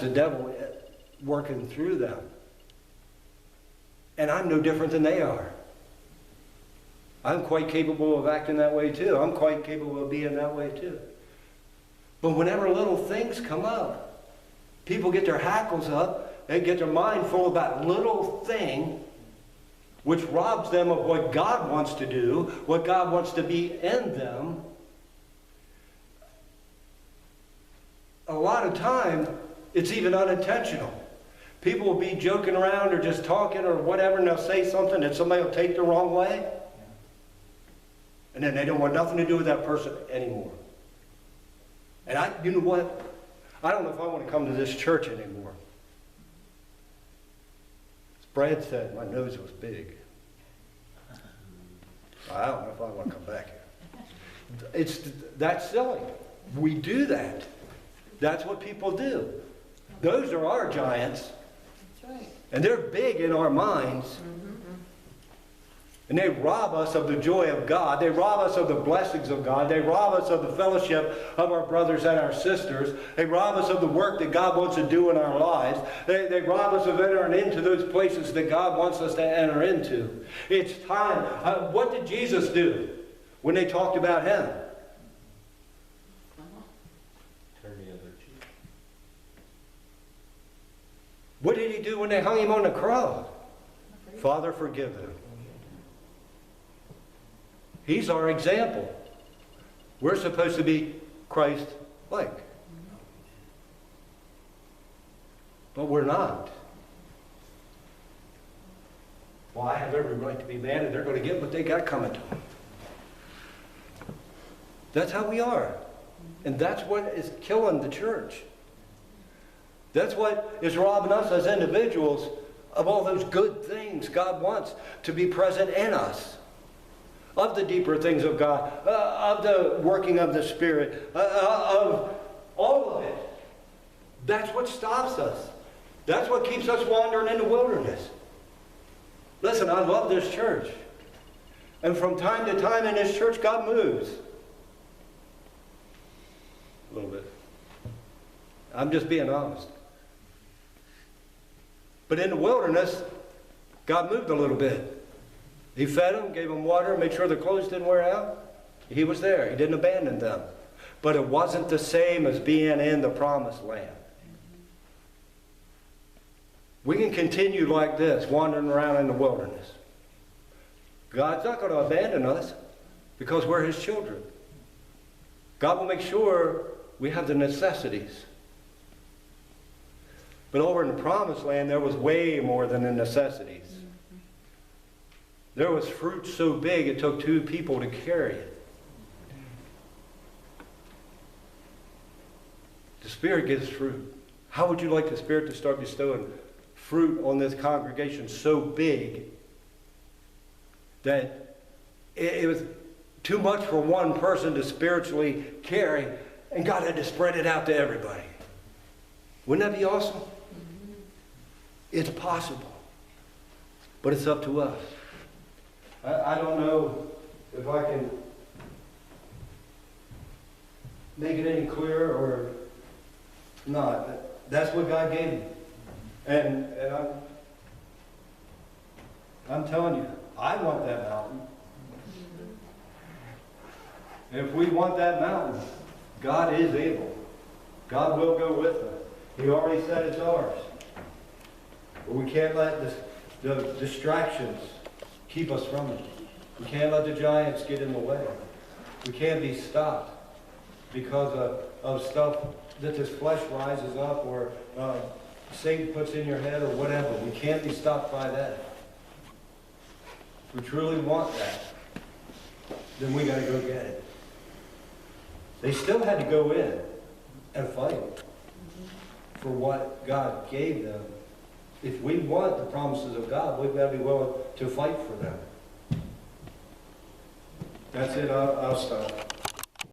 the devil working through them. And I'm no different than they are. I'm quite capable of acting that way too. I'm quite capable of being that way too. But whenever little things come up, people get their hackles up, they get their mind full of that little thing, which robs them of what God wants to do, what God wants to be in them. A lot of time, it's even unintentional. People will be joking around or just talking or whatever, and they'll say something that somebody will take the wrong way. And then they don't want nothing to do with that person anymore. And you know what? I don't know if I want to come to this church anymore. As Brad said, my nose was big. I don't know if I want to come back here. That's silly. We do that. That's what people do. Those are our giants. That's right. And they're big in our minds. And they rob us of the joy of God. They rob us of the blessings of God. They rob us of the fellowship of our brothers and our sisters. They rob us of the work that God wants to do in our lives. They rob us of entering into those places that God wants us to enter into. It's time. What did Jesus do when they talked about him? Turn the other cheek. What did he do when they hung him on the cross? Father, forgive them. He's our example. We're supposed to be Christ-like. But we're not. Well, I have every right to be mad, and they're going to get what they got coming to them. That's how we are. And that's what is killing the church. That's what is robbing us as individuals of all those good things God wants to be present in us. Of the deeper things of God, of the working of the Spirit, of all of it. That's what stops us. That's what keeps us wandering in the wilderness. Listen, I love this church. And from time to time in this church, God moves. A little bit. I'm just being honest. But in the wilderness, God moved a little bit. He fed them, gave them water, made sure their clothes didn't wear out. He was there. He didn't abandon them. But it wasn't the same as being in the promised land. We can continue like this, wandering around in the wilderness. God's not going to abandon us because we're his children. God will make sure we have the necessities. But over in the promised land, there was way more than the necessities. There was fruit so big it took 2 people to carry it. The Spirit gives fruit. How would you like the Spirit to start bestowing fruit on this congregation so big that it was too much for one person to spiritually carry, and God had to spread it out to everybody? Wouldn't that be awesome? It's possible, but it's up to us. I don't know if I can make it any clearer or not. That's what God gave me. And I'm telling you, I want that mountain. And if we want that mountain, God is able. God will go with us. He already said it's ours. But we can't let the distractions keep us from it. We can't let the giants get in the way. We can't be stopped because of stuff that this flesh rises up or Satan puts in your head or whatever. We can't be stopped by that. If we truly want that, then we got to go get it. They still had to go in and fight for what God gave them. If we want the promises of God, we've got to be willing to fight for them. That's it. I'll stop.